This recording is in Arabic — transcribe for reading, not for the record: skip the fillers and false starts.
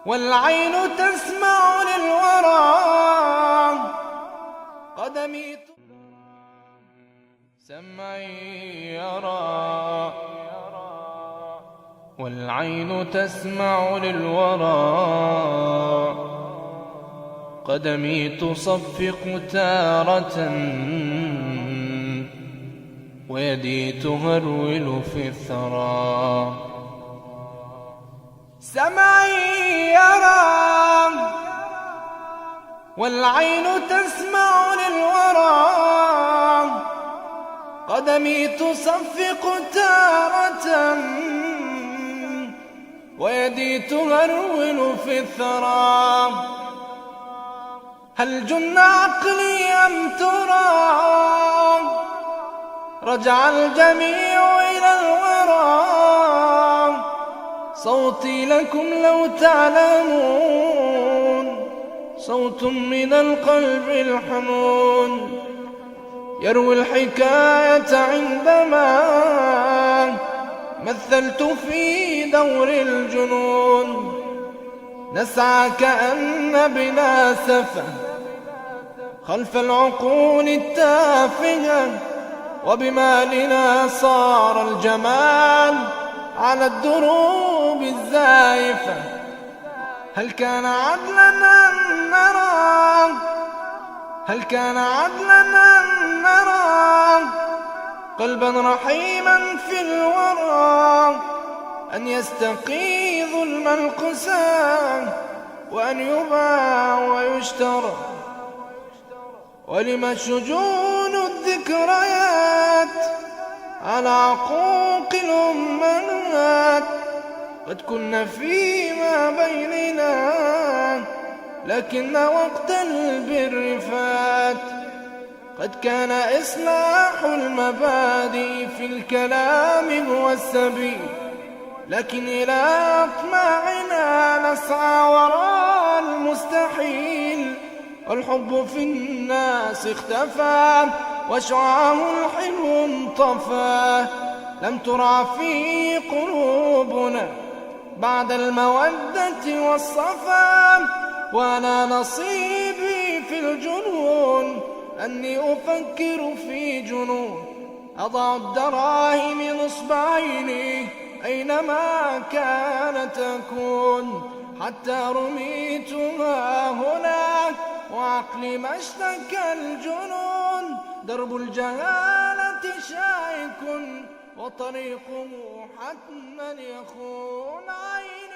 والعين تسمع للورى قدمي سمعي يرى والعين تسمع للورى قدمي تصفق تارة ويدي تهرول في الثرى سمعي يرى والعين تسمع للورى قدمي تصفق تارة ويدي تهرول في الثرى هل جن عقلي أم ترى رجع الجميع إلى الورى صوتي لكم لو تعلمون صوت من القلب الحنون يروي الحكاية عندما مثلت في دور الجنون نسعى كأن بنا سفه خلف العقول التافهة وبمالنا صار الجمال على الدروب الزائفة هل كان عدلا أن نرى هل كان عدلا أن نرى قلبا رحيما في الورى أن يستقي ظلم القسام وأن يباع ويشترى ولم شجون الذكريات على عقوق الأمهات قد كنا فيما بيننا لكن وقت البر فات قد كان إصلاح المبادئ في الكلام هو السبيل لكن إلى أطماعنا نسعى وراء المستحيل والحب في الناس اختفى وشعاع الحلو انطفى لم ترع في قلوبنا بعد المودة والصفا وأنا نصيبي في الجنون أني أفكر في جنون أضع الدراهم نصب عيني أينما كانت تكون حتى رميتها هناك وعقلي ما اشتكى الجنون درب الجهالة شائك وطريقه حتما يخون عيني